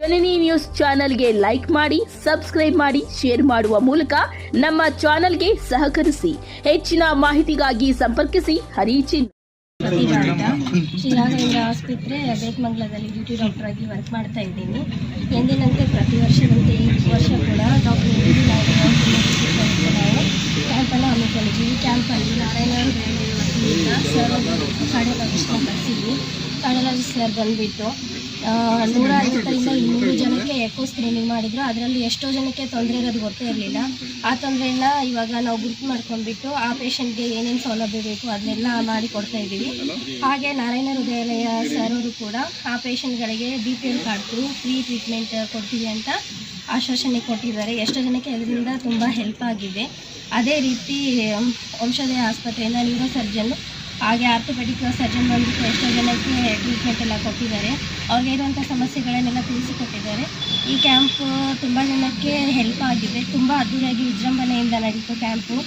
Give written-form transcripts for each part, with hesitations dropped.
ಜನನಿ news ಚಾನೆಲ್ಗೆ like ಮಾಡಿ, subscribe ಮಾಡಿ, ಶೇರ್ ಮಾಡುವ ಮೂಲಕ ನಮ್ಮ ಚಾನೆಲ್ಗೆ ಸಹಕರಿಸಿ. ಹೆಚ್ಚಿನ ಮಾಹಿತಿಗಾಗಿ ಸಂಪರ್ಕಿಸಿ ಹರಿಚಿನ್. ಶ್ರೀ ರಾಘವೇಂದ್ರ ಆಸ್ಪತ್ರೆ ಬೇತಮಂಗಲದಲ್ಲಿ ಡ್ಯೂಟಿ ಡಾಕ್ಟರ್ ಆಗಿ ವರ್ಕ್ ಮಾಡ್ತಾ ಇದ್ದೀನಿ. ಎಂದಿನಂತೆ ಪ್ರತಿ ವರ್ಷದಂತೆ ಈ ವರ್ಷ ಕೂಡ ಡಾಕ್ಟರ್ ನಾವು ಕ್ಯಾಂಪನ್ನು ಹಮ್ಮಿಕೊಂಡಿದ್ವಿ. ಈ ಕ್ಯಾಂಪಲ್ಲಿ ನಾರಾಯಣ ಸರ್ ಕಾರ್ಡಿಯಾಲಜಿಸ್ಟ್ನ ಕಳಿಸಿದ್ವಿ. ಕಾರ್ಡಿಯಾಲಜಿಸ್ಟ್ ಸರ್ ಬಂದುಬಿಟ್ಟು 150ರಿಂದ 200 ಜನಕ್ಕೆ ಎಕೋ ಸ್ಕ್ರೀನಿಂಗ್ ಮಾಡಿದ್ರು. ಅದರಲ್ಲಿ ಎಷ್ಟೋ ಜನಕ್ಕೆ ತೊಂದರೆ ಇರೋದು ಗೊತ್ತೇ ಇರಲಿಲ್ಲ. ಆ ತೊಂದರೆಯನ್ನು ಇವಾಗ ನಾವು ಗುರುತು ಮಾಡ್ಕೊಂಡ್ಬಿಟ್ಟು ಆ ಪೇಷಂಟ್ಗೆ ಏನೇನು ಸೌಲಭ್ಯ ಬೇಕು ಅದನ್ನೆಲ್ಲ ಮಾಡಿ ಕೊಡ್ತಾ ಇದ್ದೀವಿ. ಹಾಗೆ ನಾರಾಯಣ ಹೃದಯಾಲಯ ಸರ್ ಅವರು ಕೂಡ ಆ ಪೇಷಂಟ್ಗಳಿಗೆ BPL ಕಾರ್ಡ್ದು ಫ್ರೀ ಟ್ರೀಟ್ಮೆಂಟ್ ಕೊಡ್ತೀವಿ ಅಂತ ಆಶ್ವಾಸನೆ ಕೊಟ್ಟಿದ್ದಾರೆ. ಎಷ್ಟೋ ಜನಕ್ಕೆ ಅದರಿಂದ ತುಂಬ ಹೆಲ್ಪ್ ಆಗಿದೆ. ಅದೇ ರೀತಿ ಔಷಧಿ ಆಸ್ಪತ್ರೆಯಿಂದ ನ್ಯೂರೋ ಸರ್ಜನ್ನು ಹಾಗೆ ಆರ್ಥೋಪೆಡಿಕ್ ಸರ್ಜನ್ ಬಂದುಬಿಟ್ಟು ಎಷ್ಟೋ ಜನಕ್ಕೆ ಟ್ರೀಟ್ಮೆಂಟ್ ಎಲ್ಲ ಕೊಟ್ಟಿದ್ದಾರೆ. ಅವ್ರಿಗೆ ಇರುವಂಥ ಸಮಸ್ಯೆಗಳನ್ನೆಲ್ಲ ತಿಳಿಸಿಕೊಟ್ಟಿದ್ದಾರೆ. ಈ ಕ್ಯಾಂಪ್ ತುಂಬ ಜನಕ್ಕೆ ಹೆಲ್ಪ್ ಆಗಿದೆ. ತುಂಬ ಅದ್ದೂರಿಯಾಗಿ ವಿಜೃಂಭಣೆಯಿಂದ ನಡೀತು ಕ್ಯಾಂಪು.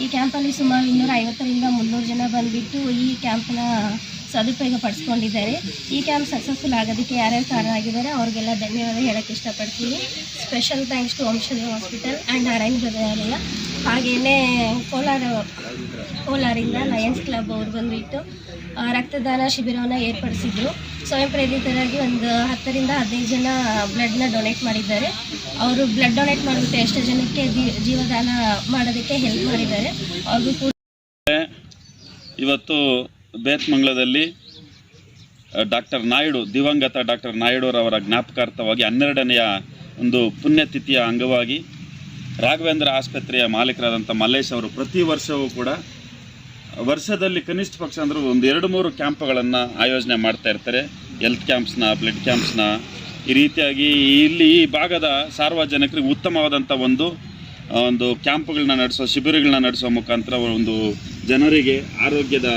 ಈ ಕ್ಯಾಂಪಲ್ಲಿ ಸುಮಾರು 250ರಿಂದ 300 ಜನ ಬಂದುಬಿಟ್ಟು ಈ ಕ್ಯಾಂಪನ್ನ ಸದುಪಯೋಗ ಪಡಿಸ್ಕೊಂಡಿದ್ದಾರೆ. ಈ ಕ್ಯಾಂಪ್ ಸಕ್ಸಸ್ಫುಲ್ ಆಗೋದಕ್ಕೆ ಯಾರ್ಯಾರು ಕಾರಣ ಆಗಿದ್ದಾರೆ ಅವ್ರಿಗೆಲ್ಲ ಧನ್ಯವಾದ ಹೇಳೋಕ್ಕೆ ಇಷ್ಟಪಡ್ತೀನಿ. Special thanks to Vamshaja hospital and Narayana Hrudayalaya. ಹಾಗೆಯೇ ಕೋಲಾರಿಂದ ಲಯನ್ಸ್ ಕ್ಲಬ್ ಅವರು ಬಂದುಬಿಟ್ಟು ರಕ್ತದಾನ ಶಿಬಿರವನ್ನು ಏರ್ಪಡಿಸಿದ್ರು. ಸ್ವಯಂ ಪ್ರೇರಿತರಾಗಿ ಒಂದು 10ರಿಂದ 15 ಜನ ಬ್ಲಡ್ನ ಡೊನೇಟ್ ಮಾಡಿದ್ದಾರೆ. ಅವರು ಬ್ಲಡ್ ಡೊನೇಟ್ ಮಾಡಿಬಿಟ್ಟು ಎಷ್ಟೋ ಜನಕ್ಕೆ ಜೀವದಾನ ಮಾಡೋದಕ್ಕೆ ಹೆಲ್ಪ್ ಮಾಡಿದ್ದಾರೆ. ಅವ್ರಿಗೂ ಕೂಡ ಇವತ್ತು ಬೇತಮಂಗಲದಲ್ಲಿ ಡಾಕ್ಟರ್ ನಾಯ್ಡು, ದಿವಂಗತ ಡಾಕ್ಟರ್ ನಾಯ್ಡುರವರ ಜ್ಞಾಪಕಾರ್ಥವಾಗಿ 12ನೆಯ ಒಂದು ಪುಣ್ಯತಿಥಿಯ ಅಂಗವಾಗಿ ರಾಘವೇಂದ್ರ ಆಸ್ಪತ್ರೆಯ ಮಾಲೀಕರಾದಂಥ ಮಲ್ಲೇಶ್ ಅವರು ಪ್ರತಿ ವರ್ಷವೂ ಕೂಡ ವರ್ಷದಲ್ಲಿ ಕನಿಷ್ಠ ಪಕ್ಷ ಅಂದ್ರೆ ಒಂದು 2-3 ಕ್ಯಾಂಪ್ಗಳನ್ನು ಆಯೋಜನೆ ಮಾಡ್ತಾ ಇರ್ತಾರೆ. ಹೆಲ್ತ್ ಕ್ಯಾಂಪ್ಸ್ನ, ಬ್ಲಡ್ ಕ್ಯಾಂಪ್ಸ್ನ. ಈ ರೀತಿಯಾಗಿ ಇಲ್ಲಿ ಈ ಭಾಗದ ಸಾರ್ವಜನಿಕರಿಗೆ ಉತ್ತಮವಾದಂಥ ಒಂದು ಕ್ಯಾಂಪ್ಗಳನ್ನ ನಡೆಸೋ, ಶಿಬಿರಗಳನ್ನ ನಡೆಸೋ ಮುಖಾಂತರ ಒಂದು ಜನರಿಗೆ ಆರೋಗ್ಯದ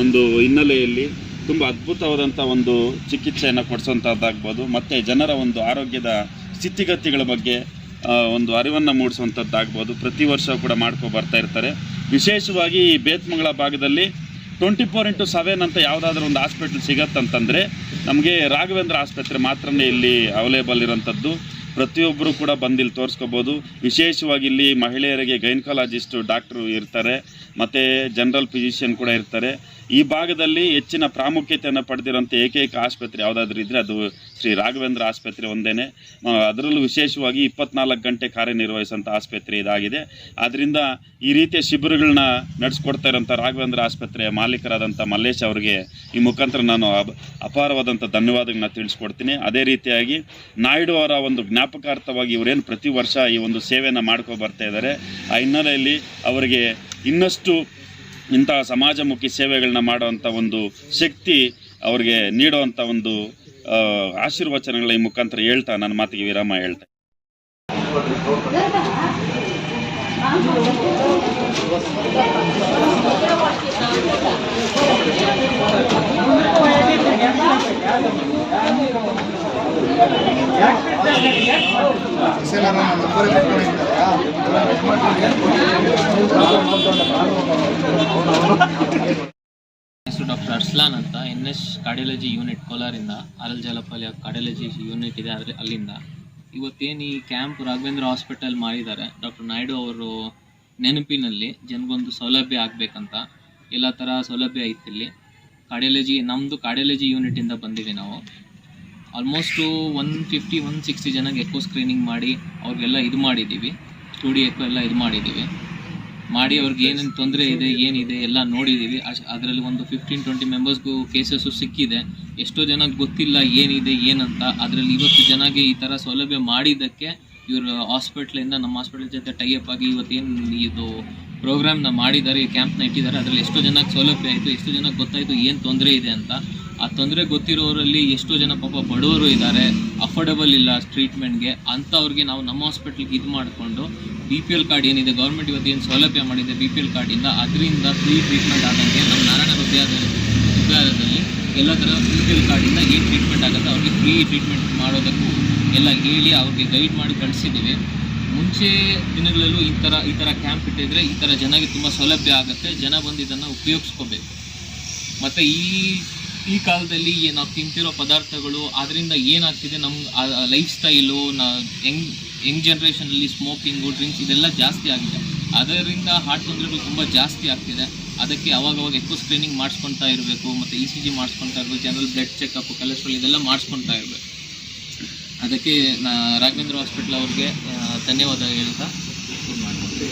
ಒಂದು ಹಿನ್ನೆಲೆಯಲ್ಲಿ ತುಂಬ ಅದ್ಭುತವಾದಂಥ ಒಂದು ಚಿಕಿತ್ಸೆಯನ್ನು ಕೊಡಿಸುವಂಥದ್ದಾಗ್ಬೋದು. ಮತ್ತು ಜನರ ಒಂದು ಆರೋಗ್ಯದ ಸ್ಥಿತಿಗತಿಗಳ ಬಗ್ಗೆ ಒಂದು ಅರಿವನ್ನು ಮೂಡಿಸುವಂಥದ್ದಾಗ್ಬೋದು. ಪ್ರತಿ ವರ್ಷ ಕೂಡ ಬರ್ತಾ ಇರ್ತಾರೆ. ವಿಶೇಷವಾಗಿ ಈ ಬೇತಮಂಗಲ ಭಾಗದಲ್ಲಿ 24x7 ಅಂತ ಯಾವುದಾದ್ರೂ ಒಂದು ಹಾಸ್ಪಿಟ್ಲ್ ಸಿಗತ್ತಂತಂದರೆ ನಮಗೆ ರಾಘವೇಂದ್ರ ಆಸ್ಪತ್ರೆ ಮಾತ್ರನೇ ಇಲ್ಲಿ ಅವೈಲೇಬಲ್ ಇರೋಂಥದ್ದು. ಪ್ರತಿಯೊಬ್ಬರು ಕೂಡ ಬಂದಿಲ್ಲಿ ತೋರಿಸ್ಕೋಬೋದು. ವಿಶೇಷವಾಗಿ ಇಲ್ಲಿ ಮಹಿಳೆಯರಿಗೆ ಗೈನಕಾಲಜಿಸ್ಟು ಡಾಕ್ಟ್ರು ಇರ್ತಾರೆ, ಮತ್ತು ಜನರಲ್ ಫಿಸಿಷಿಯನ್ ಕೂಡ ಇರ್ತಾರೆ. ಈ ಭಾಗದಲ್ಲಿ ಹೆಚ್ಚಿನ ಪ್ರಾಮುಖ್ಯತೆಯನ್ನು ಪಡೆದಿರೋಂಥ ಏಕೈಕ ಆಸ್ಪತ್ರೆ ಯಾವುದಾದ್ರೂ ಇದ್ದರೆ ಅದು ಶ್ರೀ ರಾಘವೇಂದ್ರ ಆಸ್ಪತ್ರೆ ಒಂದೇ. ಅದರಲ್ಲೂ ವಿಶೇಷವಾಗಿ 24 ಗಂಟೆ ಕಾರ್ಯನಿರ್ವಹಿಸುವಂಥ ಆಸ್ಪತ್ರೆ ಇದಾಗಿದೆ. ಆದ್ದರಿಂದ ಈ ರೀತಿಯ ಶಿಬಿರಗಳನ್ನ ನಡೆಸ್ಕೊಡ್ತಾ ಇರೋಂಥ ರಾಘವೇಂದ್ರ ಆಸ್ಪತ್ರೆಯ ಮಾಲೀಕರಾದಂಥ ಮಲ್ಲೇಶ್ ಅವರಿಗೆ ಈ ಮುಖಾಂತರ ನಾನು ಅಪಾರವಾದಂಥ ಧನ್ಯವಾದಗಳನ್ನ ತಿಳಿಸ್ಕೊಡ್ತೀನಿ. ಅದೇ ರೀತಿಯಾಗಿ ನಾಯ್ಡು ಅವರ ಒಂದು ಜ್ಞಾಪಕಾರ್ಥವಾಗಿ ಇವರೇನು ಪ್ರತಿ ವರ್ಷ ಈ ಒಂದು ಸೇವೆಯನ್ನು ಬರ್ತಾ ಇದ್ದಾರೆ. ಆ ಹಿನ್ನೆಲೆಯಲ್ಲಿ ಅವರಿಗೆ ಇನ್ನಷ್ಟು ಇಂತಹ ಸಮಾಜಮುಖಿ ಸೇವೆಗಳನ್ನ ಮಾಡುವಂಥ ಒಂದು ಶಕ್ತಿ ಅವ್ರಿಗೆ ನೀಡುವಂಥ ಒಂದು ಆಶೀರ್ವಚನಗಳ ಈ ಮುಖಾಂತರ ಹೇಳ್ತಾ ನನ್ನ ಮಾತಿಗೆ ವಿರಾಮ ಹೇಳ್ತಾ ಡಾಕ್ಟರ್ ಅರ್ಸ್ಲಾನ್ ಅಂತ NS ಕಾರ್ಡಿಯಾಲಜಿ ಯೂನಿಟ್ ಕೋಲಾರಿಂದ, RL ಜಲಪಾಲ್ಯ ಕಾರ್ಡಿಯಾಲಜಿ ಯೂನಿಟ್ ಇದೆ ಅಲ್ಲಿಂದ. ಇವತ್ತೇನು ಈ ಕ್ಯಾಂಪ್ ರಾಘವೇಂದ್ರ ಹಾಸ್ಪಿಟಲ್ ಮಾಡಿದ್ದಾರೆ, ಡಾಕ್ಟರ್ ನಾಯ್ಡು ಅವರು ನೆನಪಿನಲ್ಲಿ ಜನಗೊಂದು ಸೌಲಭ್ಯ ಆಗಬೇಕಂತ ಎಲ್ಲ ಥರ ಸೌಲಭ್ಯ ಇತ್ತು ಇಲ್ಲಿ. ನಮ್ಮದು ಕಾರ್ಡಿಯಾಲಜಿ ಯೂನಿಟಿಂದ ಬಂದಿವಿ ನಾವು. ಆಲ್ಮೋಸ್ಟು 150-160 ಜನಕ್ಕೆ ಎಕೋ ಸ್ಕ್ರೀನಿಂಗ್ ಮಾಡಿ ಅವ್ರಿಗೆಲ್ಲ ಇದು ಮಾಡಿದ್ದೀವಿ. 2D ಎಕೋ ಎಲ್ಲ ಇದು ಮಾಡಿದ್ದೀವಿ. ಮಾಡಿ ಅವ್ರಿಗೆ ಏನೇನು ತೊಂದರೆ ಇದೆ, ಏನಿದೆ ಎಲ್ಲ ನೋಡಿದ್ದೀವಿ. ಅದರಲ್ಲಿ ಒಂದು 15-20 ಮೆಂಬರ್ಸ್ಗೂ ಕೇಸಸ್ಸು ಸಿಕ್ಕಿದೆ. ಎಷ್ಟೋ ಜನಕ್ಕೆ ಗೊತ್ತಿಲ್ಲ ಏನಿದೆ ಏನಂತ. ಅದರಲ್ಲಿ ಇವತ್ತು ಜನಗೆ ಈ ಥರ ಸೌಲಭ್ಯ ಮಾಡಿದ್ದಕ್ಕೆ ಇವರು ಹಾಸ್ಪಿಟ್ಲಿಂದ, ನಮ್ಮ ಹಾಸ್ಪಿಟಲ್ ಜೊತೆ ಟೈಅಪ್ ಆಗಿ ಇವತ್ತೇನು ಇದು ಪ್ರೋಗ್ರಾಮ್ನ ಮಾಡಿದ್ದಾರೆ, ಈ ಕ್ಯಾಂಪ್ನ ಇಟ್ಟಿದ್ದಾರೆ. ಅದರಲ್ಲಿ ಎಷ್ಟೋ ಜನಕ್ಕೆ ಸೌಲಭ್ಯ ಆಯಿತು, ಎಷ್ಟೋ ಜನಕ್ಕೆ ಗೊತ್ತಾಯಿತು ಏನು ತೊಂದರೆ ಇದೆ ಅಂತ. ಆ ತೊಂದರೆ ಗೊತ್ತಿರೋರಲ್ಲಿ ಎಷ್ಟೋ ಜನ ಪಾಪ ಬಡವರು ಇದ್ದಾರೆ, ಅಫೋರ್ಡಬಲ್ ಇಲ್ಲ ಟ್ರೀಟ್ಮೆಂಟ್ಗೆ. ಅಂಥವ್ರಿಗೆ ನಾವು ನಮ್ಮ ಹಾಸ್ಪಿಟ್ಲಿಗೆ ಇದು ಮಾಡಿಕೊಂಡು BPL ಕಾರ್ಡ್ ಏನಿದೆ, ಗೌರ್ಮೆಂಟ್ ಇವತ್ತು ಏನು ಸೌಲಭ್ಯ ಮಾಡಿದೆ BPL ಕಾರ್ಡಿಂದ, ಅದರಿಂದ ಫ್ರೀ ಟ್ರೀಟ್ಮೆಂಟ್ ಆದಂಗೆ ನಮ್ಮ ನಾರಾಯಣ ಹೃದಯದಲ್ಲಿ ಎಲ್ಲ ಥರ BPL ಕಾರ್ಡಿಂದ ಏನು ಟ್ರೀಟ್ಮೆಂಟ್ ಆಗುತ್ತೆ ಅವ್ರಿಗೆ ಫ್ರೀ ಟ್ರೀಟ್ಮೆಂಟ್ ಮಾಡೋದಕ್ಕೂ ಎಲ್ಲ ಹೇಳಿ ಅವ್ರಿಗೆ ಗೈಡ್ ಮಾಡಿ ಕಳಿಸಿದ್ದೀವಿ. ಮುಂಚೆ ದಿನಗಳಲ್ಲೂ ಈ ಥರ ಕ್ಯಾಂಪ್ ಇಟ್ಟಿದ್ರೆ ಈ ಥರ ಜನಕ್ಕೆ ತುಂಬ ಸೌಲಭ್ಯ ಆಗುತ್ತೆ. ಜನ ಬಂದು ಇದನ್ನು ಉಪಯೋಗಿಸ್ಕೋಬೇಕು. ಮತ್ತು ಈ ಈ ಕಾಲದಲ್ಲಿ ನಾವು ತಿಂತಿರೋ ಪದಾರ್ಥಗಳು ಅದರಿಂದ ಏನಾಗ್ತಿದೆ ನಮ್ಮ ಲೈಫ್ ಸ್ಟೈಲು ಯಂಗ್ ಜನ್ರೇಷನಲ್ಲಿ ಸ್ಮೋಕಿಂಗು ಡ್ರಿಂಕ್ಸ್ ಇದೆಲ್ಲ ಜಾಸ್ತಿ ಆಗಿದೆ. ಅದರಿಂದ ಹಾರ್ಟ್ ತೊಂದರೆಗಳು ತುಂಬ ಜಾಸ್ತಿ ಆಗ್ತಿದೆ. ಅದಕ್ಕೆ ಅವಾಗವಾಗ ಎಕೋ ಸ್ಕ್ರೀನಿಂಗ್ ಮಾಡಿಸ್ಕೊತಾ ಇರಬೇಕು, ಮತ್ತು ECG ಮಾಡಿಸ್ಕೊತಾ ಇರಬೇಕು, ಜನರಲ್ ಬ್ಲಡ್ ಚೆಕಪ್, ಕೊಲೆಸ್ಟ್ರಾಲ್ ಇದೆಲ್ಲ ಮಾಡಿಸ್ಕೊತಾ ಇರಬೇಕು. ಅದಕ್ಕೆ ರಾಘವೇಂದ್ರ ಹಾಸ್ಪಿಟಲ್ ಅವ್ರಿಗೆ ಧನ್ಯವಾದ ಹೇಳ್ತಾ ಇದು ಮಾಡ್ತೀನಿ.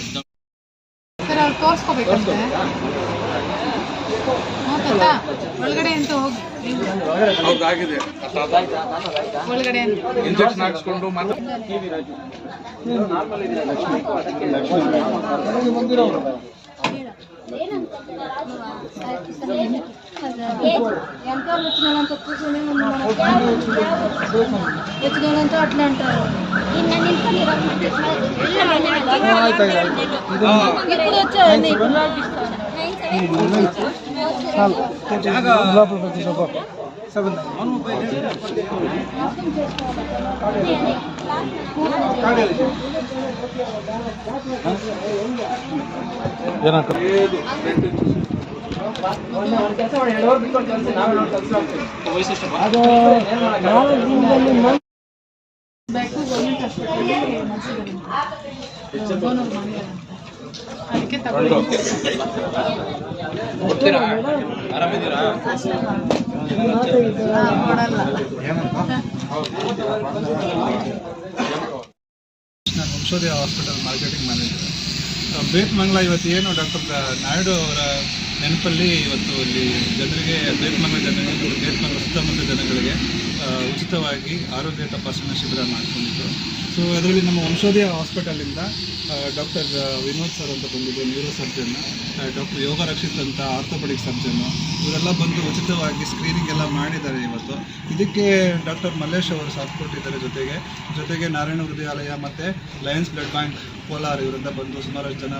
ಸರ್ ಅವ್ರು ತೋರಿಸ್ಕೋಬೇಕಂತೆ ಒಳಗಡೆ ಅಂತ ಹೋಗಿ ಹೌದಾಗಿದೆ ಒಳಗಡೆ ಇಂಜೆಕ್ಷನ್ ಹಾಕ್ಸ್ಕೊಂಡು అట్లా అంటారు. ఇప్పుడు వచ్చాయండి, ఇప్పుడు రాపిస్తాను. ಬೇಕು ಗೌರ್ಮೆಂಟ್ ಹಾಸ್ಪಿಟಲ್ಗೆ ಅದಕ್ಕೆ ತಗೊಂಡು ಕೊಡಲ್ಲ. ನಾನು ವಂಶೋದಯ ಹಾಸ್ಪಿಟಲ್ ಮಾರ್ಕೆಟಿಂಗ್ ಮ್ಯಾನೇಜರ್. ಬೇತ್ಮಂಗ್ಲ ಇವತ್ತು ಏನು ಡಾಕ್ಟರ್ ನಾಯ್ಡು ಅವರ ನೆನಪಲ್ಲಿ ಇವತ್ತು ಇಲ್ಲಿ ಜನರಿಗೆ ಬೇತ್ಮಂಗ್ಲ ಜನಗಳಿಗೆ, ಬೇತ್ಮಂಗ್ಲ ಸುತ್ತಮುತ್ತ ಜನಗಳಿಗೆ ಉಚಿತವಾಗಿ ಆರೋಗ್ಯ ತಪಾಸಣಾ ಶಿಬಿರ ಮಾಡಿಕೊಂಡಿದ್ದು. ಸೊ ಅದರಲ್ಲಿ ನಮ್ಮ ವಂಶೋದಯ ಹಾಸ್ಪಿಟಲಿಂದ ಡಾಕ್ಟರ್ ವಿನೋದ್ ಸರ್ ಅಂತ ಬಂದಿದ್ದು ನ್ಯೂರೋ ಸರ್ಜನ್, ಡಾಕ್ಟರ್ ಯೋಗ ರಕ್ಷಿತ್ ಅಂತ ಆರ್ಥೋಪೆಡಿಕ್ ಸರ್ಜನ್ನು, ಇವರೆಲ್ಲ ಬಂದು ಉಚಿತವಾಗಿ ಸ್ಕ್ರೀನಿಂಗ್ ಎಲ್ಲ ಮಾಡಿದ್ದಾರೆ ಇವತ್ತು. ಇದಕ್ಕೆ ಡಾಕ್ಟರ್ ಮಲ್ಲೇಶ್ ಅವರು ಸಾಥ್ ಕೊಟ್ಟಿದ್ದಾರೆ. ಜೊತೆಗೆ ನಾರಾಯಣ ಹೃದಯಾಲಯ ಮತ್ತು ಲಯನ್ಸ್ ಬ್ಲಡ್ ಬ್ಯಾಂಕ್ ಕೋಲಾರ ಇವರಿಂದ ಬಂದು ಸುಮಾರು ಜನ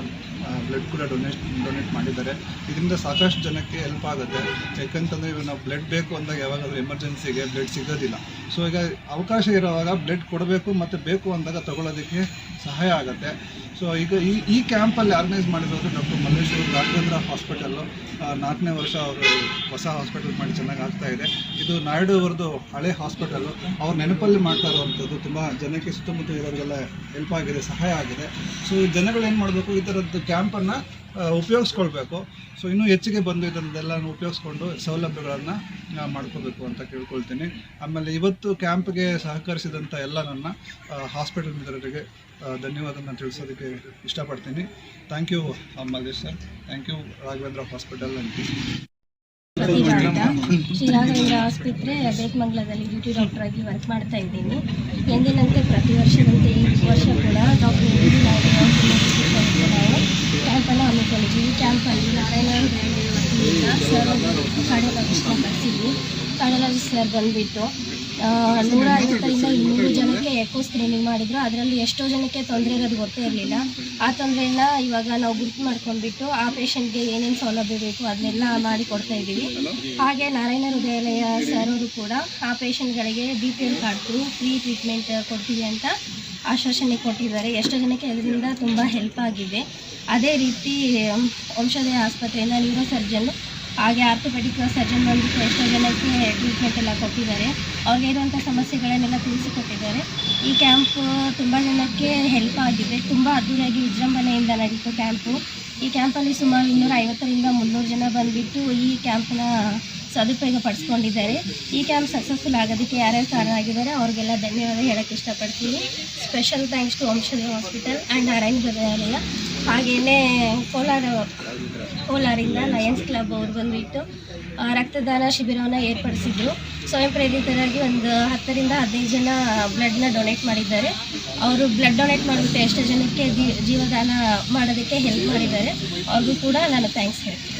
ಬ್ಲಡ್ ಕೂಡ ಡೊನೇಟ್ ಮಾಡಿದ್ದಾರೆ. ಇದರಿಂದ ಸಾಕಷ್ಟು ಜನಕ್ಕೆ ಹೆಲ್ಪ್ ಆಗುತ್ತೆ. ಯಾಕಂತಂದರೆ ಇವಾಗ ನಾವು ಬ್ಲಡ್ ಬೇಕು ಅಂದಾಗ ಯಾವಾಗಾದ್ರೂ ಎಮರ್ಜೆನ್ಸಿಗೆ ಬ್ಲಡ್ ಸಿಗೋದಿಲ್ಲ. ಸೊ ಈಗ ಅವಕಾಶ ಇರುವಾಗ ಬ್ಲಡ್ ಕೊಡಬೇಕು ಮತ್ತು ಬೇಕು ಅಂದಾಗ ತಗೊಳ್ಳೋದಕ್ಕೆ ಸಹಾಯ ಆಗುತ್ತೆ. ಸೊ ಈಗ ಈ ಕ್ಯಾಂಪಲ್ಲಿ ಆರ್ಗನೈಸ್ ಮಾಡಿರೋದು ಡಾಕ್ಟರ್ ಮಲ್ಲೇಶ್ ಅವರು ರಾಘವೇಂದ್ರ ಹಾಸ್ಪಿಟಲ್ಲು 4ನೇ ವರ್ಷ ಅವರು ಹೊಸ ಹಾಸ್ಪಿಟಲ್ ಮಾಡಿ ಚೆನ್ನಾಗಿ ಆಗ್ತಾಯಿದೆ. ಇದು ನಾಯ್ಡು ಅವ್ರದ್ದು ಹಳೆ ಹಾಸ್ಪಿಟಲ್ಲು, ಅವ್ರ ನೆನಪಲ್ಲಿ ಮಾಡ್ತಾ ಇರೋವಂಥದ್ದು. ತುಂಬ ಜನಕ್ಕೆ ಸುತ್ತಮುತ್ತ ಇರೋರಿಗೆಲ್ಲ ಹೆಲ್ಪ್ ಆಗಿದೆ, ಸಹಾಯ ಆಗಿದೆ. ಸೊ ಜನಗಳು ಏನು ಮಾಡಬೇಕು, ಈ ಥರದ್ದು ಕ್ಯಾಂಪನ್ನು ಉಪಯೋಗಿಸ್ಕೊಳ್ಬೇಕು. ಸೊ ಇನ್ನೂ ಹೆಚ್ಚಿಗೆ ಬಂದು ಇದನ್ನೆಲ್ಲ ಉಪಯೋಗಿಸ್ಕೊಂಡು ಸೌಲಭ್ಯಗಳನ್ನು ಮಾಡ್ಕೋಬೇಕು ಅಂತ ಕೇಳ್ಕೊಳ್ತೀನಿ. ಆಮೇಲೆ ಇವತ್ತು ಕ್ಯಾಂಪ್ಗೆ ಸಹಕರಿಸಿದಂಥ ಎಲ್ಲ ನನ್ನ ಹಾಸ್ಪಿಟಲ್ ಮಿತ್ರರಿಗೆ ಧನ್ಯವಾದನ ತಿಳಿಸೋದಕ್ಕೆ ಇಷ್ಟಪಡ್ತೀನಿ. Thank you Mallesh sir, thank you Raghavendra hospital ಅಂತ. ಶ್ರೀ ರಾಘವೇಂದ್ರ ಆಸ್ಪತ್ರೆ ಬೇತ್ಮಂಗ್ಲದಲ್ಲಿ ಡ್ಯೂಟಿ ಡಾಕ್ಟರ್ ಆಗಿ ವರ್ಕ್ ಮಾಡ್ತಾ ಇದ್ದೀನಿ. ಎಂದಿನಂತೆ ಪ್ರತಿ ವರ್ಷದಂತೆ ಈ ವರ್ಷ ಕೂಡ ಡಾಕ್ಟರ್ ನಾವು ಕ್ಯಾಂಪನ್ನು ಹಮ್ಮಿಕೊಂಡಿದ್ವಿ. ಈ ಕ್ಯಾಂಪಲ್ಲಿ ನಾರಾಯಣ ವತಿಯಿಂದ ಸರ್ ಕಾರ್ಡಿಯಾಲಜಿಸ್ಟ್ನ ಕರೆಸಿದ್ವಿ. ಕಾರ್ಡಿಯಾಲಜಿಸ್ಟ್ ಸರ್ ಬಂದುಬಿಟ್ಟು 150ರಿಂದ 200 ಜನಕ್ಕೆ ಎಕೋ ಸ್ಕ್ರೀನಿಂಗ್ ಮಾಡಿದ್ರು. ಅದರಲ್ಲಿ ಎಷ್ಟೋ ಜನಕ್ಕೆ ತೊಂದರೆ ಇರೋದು ಗೊತ್ತೇ ಇರಲಿಲ್ಲ. ಆ ತೊಂದರೆನ ಇವಾಗ ನಾವು ಗುರುತು ಮಾಡ್ಕೊಂಡ್ಬಿಟ್ಟು ಆ ಪೇಷಂಟ್ಗೆ ಏನೇನು ಸೌಲಭ್ಯ ಬೇಕು ಅದನ್ನೆಲ್ಲ ಮಾಡಿ ಕೊಡ್ತಾ ಇದ್ದೀವಿ. ಹಾಗೆ ನಾರಾಯಣ ಹೃದಯಾಲಯ ಸರ್ ಅವರು ಕೂಡ ಆ ಪೇಷಂಟ್ಗಳಿಗೆ BPL ಕಾರ್ಡ್ದು ಫ್ರೀ ಟ್ರೀಟ್ಮೆಂಟ್ ಕೊಡ್ತೀವಿ ಅಂತ ಆಶ್ವಾಸನೆ ಕೊಟ್ಟಿದ್ದಾರೆ. ಎಷ್ಟೋ ಜನಕ್ಕೆ ಅದರಿಂದ ತುಂಬ ಹೆಲ್ಪ್ ಆಗಿದೆ. ಅದೇ ರೀತಿ ವಂಶೋದಯ ಆಸ್ಪತ್ರೆಯಿಂದ ನ್ಯೂರೋ ಸರ್ಜನ್ನು ಹಾಗೆ ಆರ್ಥೋಪೆಡಿಕ್ ಸರ್ಜನ್ ಬಂದುಬಿಟ್ಟು ಎಷ್ಟೋ ಜನಕ್ಕೆ ಟ್ರೀಟ್ಮೆಂಟ್ ಎಲ್ಲ ಕೊಟ್ಟಿದ್ದಾರೆ. ಅವ್ರಿಗೆ ಇರುವಂಥ ಸಮಸ್ಯೆಗಳನ್ನೆಲ್ಲ ತಿಳಿಸಿಕೊಟ್ಟಿದ್ದಾರೆ. ಈ ಕ್ಯಾಂಪ್ ತುಂಬ ಜನಕ್ಕೆ ಹೆಲ್ಪ್ ಆಗಿದೆ. ತುಂಬ ಅದ್ದೂರಿಯಾಗಿ ವಿಜೃಂಭಣೆಯಿಂದ ನಡೀತು ಕ್ಯಾಂಪು. ಈ ಕ್ಯಾಂಪಲ್ಲಿ ಸುಮಾರು 250ರಿಂದ 300 ಜನ ಬಂದುಬಿಟ್ಟು ಈ ಕ್ಯಾಂಪ್ನ ಸದುಪಯೋಗ ಪಡಿಸ್ಕೊಂಡಿದ್ದಾರೆ. ಈ ಕ್ಯಾಂಪ್ ಸಕ್ಸಸ್ಫುಲ್ ಆಗೋದಕ್ಕೆ ಯಾರ್ಯಾರು ಕಾರಣ ಆಗಿದ್ದಾರೆ ಅವ್ರಿಗೆಲ್ಲ ಧನ್ಯವಾದ ಹೇಳೋಕ್ಕೆ ಇಷ್ಟಪಡ್ತೀನಿ. Special thanks to Vamshodaya hospital and Narayana Hrudayalaya. ಹಾಗೆಯೇ ಕೋಲಾರಿಂದ ಲಯನ್ಸ್ ಕ್ಲಬ್ ಅವ್ರು ಬಂದುಬಿಟ್ಟು ರಕ್ತದಾನ ಶಿಬಿರವನ್ನು ಏರ್ಪಡಿಸಿದ್ರು. ಸ್ವಯಂ ಪ್ರೇರಿತರಾಗಿ ಒಂದು 10ರಿಂದ 15 ಜನ ಬ್ಲಡ್ನ ಡೊನೇಟ್ ಮಾಡಿದ್ದಾರೆ. ಅವರು ಬ್ಲಡ್ ಡೊನೇಟ್ ಮಾಡಿಬಿಟ್ಟು ಎಷ್ಟೋ ಜನಕ್ಕೆ ಜೀವದಾನ ಮಾಡೋದಕ್ಕೆ ಹೆಲ್ಪ್ ಮಾಡಿದ್ದಾರೆ. ಅವ್ರಿಗೂ ಕೂಡ ನಾನು ಥ್ಯಾಂಕ್ಸ್ ಹೇಳ್ತೀನಿ.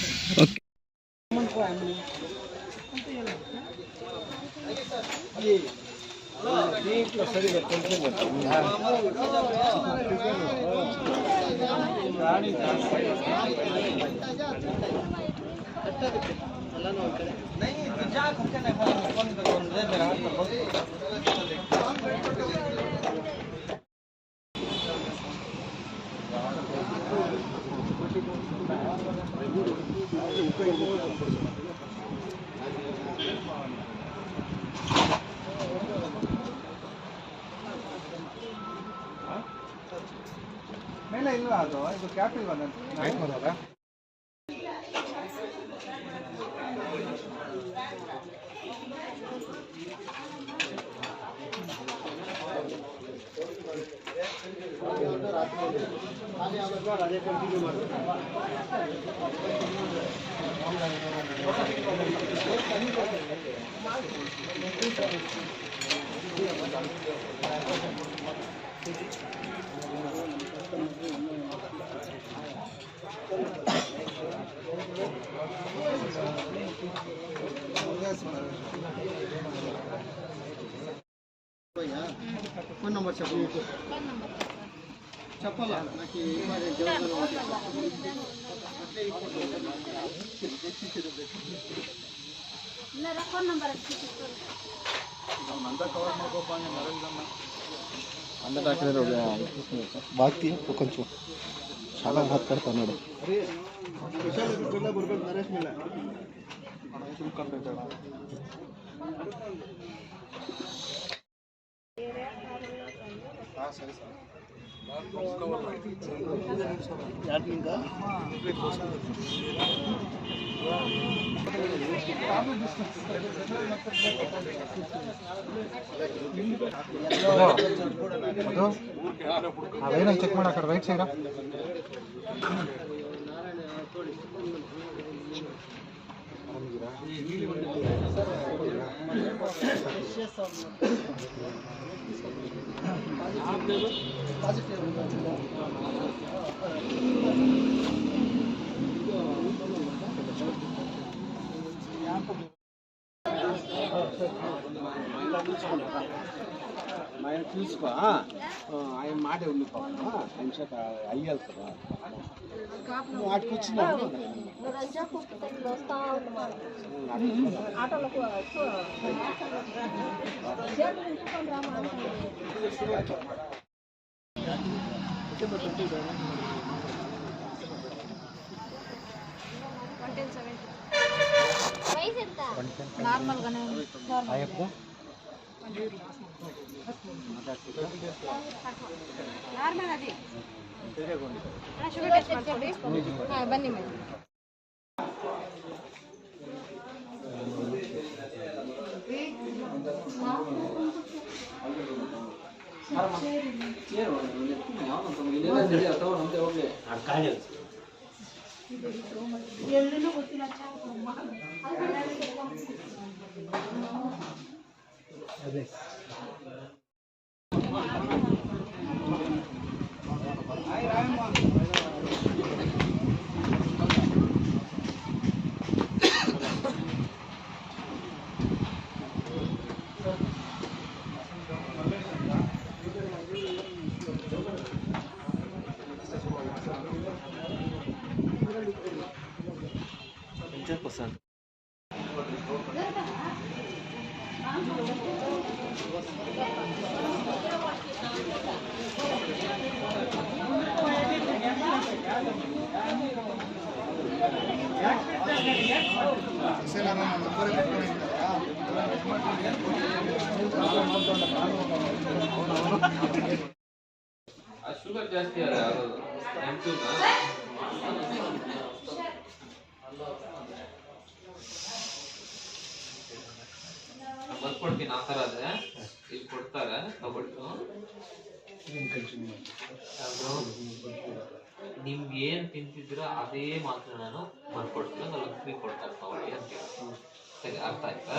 ಮೇಲೆ ಇಲ್ವಾ ಅದು ಇದು ಕ್ಯಾಪ್ ಇಲ್ವಾ ರೈಟ್ ಮಾಡೋದಾ? ఫోన్ నంబర్ చెప్పాలా నాకు ಫೋನ್ ನಂಬರ್ అంతా కవర్ ಮಾಡ್ಕೋಪಾನೆ మరల్దమ్మ अंदर ಹಾಕಿದ್ರೆ ಬಾಕಿ ಕೊಂಚ ಶಾಲಾ ಹಾತ್ ಕರ್ತ ನೋಡು ಸ್ಪೆಷಲ್ ಬಿಲ್ಲ ಬರ್ಬೇಕು ನರೇಶ್ ಮೇಲೆ ಸರಿ ಸರ್ ಅವೇನ ಚೆಕ್ ಮಾಡಕ ರೈಟ್ ಸೈಡ್ ఆయన చూసుకో ఆయన మాట ఉంది పాప ఆయన చేత అయ్యాలి కదా వాటికి వచ్చిందా నార్మల్గానే నార్మల్ అది ಶುಗರ್ ಟೆಸ್ಟ್ ಮಾಡ್ಕೊಳ್ಳಿ ಬನ್ನಿ ಮೇಡಮ್ ಎಲ್ಲೂ ಗೊತ್ತಿಲ್ಲ ಅದೇ ಶುಗರ್ ಜಾಸ್ತಿ ಬರ್ಕೊಡ್ತೀನಿ ಆ ಥರ ಅದೇ ಇಲ್ಲಿ ಕೊಡ್ತಾರೆ ತಗೊಟ್ಟು ನಿಮ್ಗೆ ಏನು ತಿಂತಿದ್ರ ಅದೇ ಮಾತ್ರ ನಾನು ಬರ್ಕೊಡ್ತೀನಿ ಅದು ಲಕ್ಷ್ಮಿ ಕೊಡ್ತಾರೆ ತಗೊಳ್ಳಿ ಅಂತ ಸರಿ ಅರ್ಥ ಆಯ್ತಾ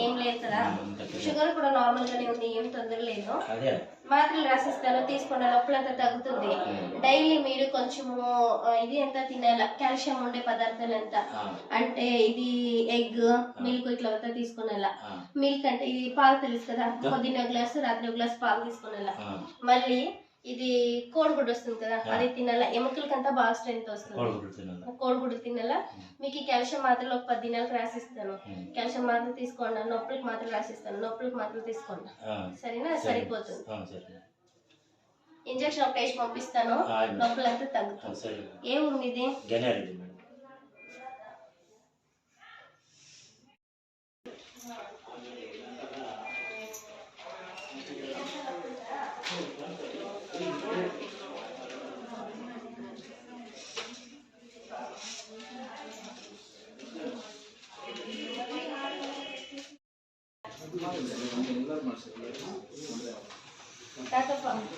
ఏం లేదు కదా షుగర్ కూడా నార్మల్ గానే ఉంది ఏం తొందర లేదు మాత్రలు రాసిస్తాను తీసుకోండి నొప్పులంతా తగ్గుతుంది డైలీ మీరు కొంచెము ఇది ఎంత తినాల కాల్షియం ఉండే పదార్థాలు ఎంత అంటే ఇది ఎగ్ మిల్క్ ఇట్లా అంతా తీసుకునేలా మిల్క్ అంటే ఇది పాలు తెలుసు కదా పొద్దున్న గ్లాసు రాత్రి గ్లాస్ పాలు తీసుకునేలా మళ్ళీ ఇది కోడిగుడ్డు వస్తుంది కదా అది తినాల ఎముకలకంతా బాగా స్ట్రెంత్ వస్తుంది కోడిగుడ్డు తినాల మీకు కాల్షియం మాత్రలు ఒక 10 దినాలకు రాసిస్తాను కాల్షియం మాత్రం తీసుకోండి నొప్పులకు మాత్రం రాసిస్తాను నొప్పులకు మాత్రం తీసుకోండి సరేనా సరిపోతుంది ఇంజక్షన్ ఒక వేసి పంపిస్తాను నొప్పులంతా తగ్గుతుంది ఏ ఊరు మీది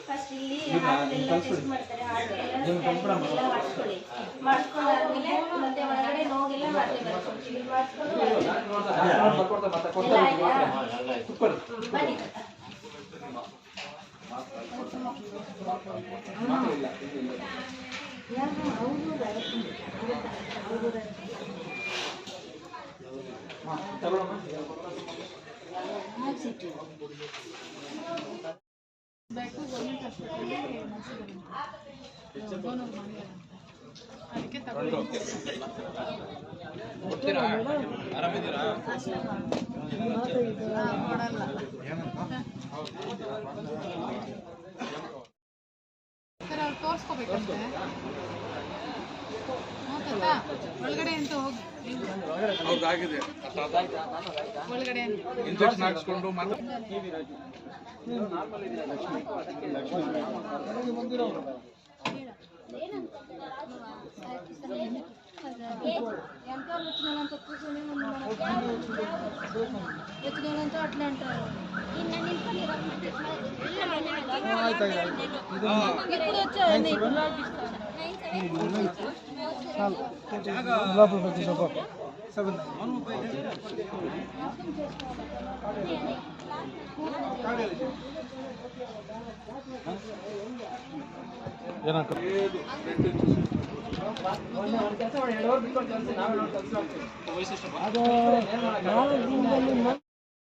ಫಸ್ಟ್ ಇಲ್ಲಿ ಹಾರ್ಟೆಲ್ಲ ಟೆಸ್ಟ್ ಮಾಡ್ತಾರೆ. ಹಾರ್ಟ್ ಎಲ್ಲ ಮಾಡಿಸ್ಕೊಳ್ಳಿ. ಮಾಡಿಸ್ಕೊಂಡಾದ್ಮೇಲೆ ಮತ್ತೆ ಒಳಗಡೆ ನೋಗೆಲ್ಲ ಮಾತ್ರೆ ಬರ್ಕೊಡ್ತೀವಿ. ಮಾಡಿಸ್ಕೊಂಡು ಬನ್ನಿ ಸರ್ ಅವ್ರು ತೋರಿಸ್ಕೋಬೇಕಂತೆ. ಒಳಗಡೆ ಅಂತ ಹೋಗಿ ಅವ್ರದ್ದಾಗಿದೆ ಒಳಗಡೆ ಇಂಜೆಕ್ಷನ್ ಹಾಕ್ಸ್ಕೊಂಡು ಮತ್ತೆ అట్లా అంటారు. ఇప్పుడు వచ్చాయండి. ಏನಂತ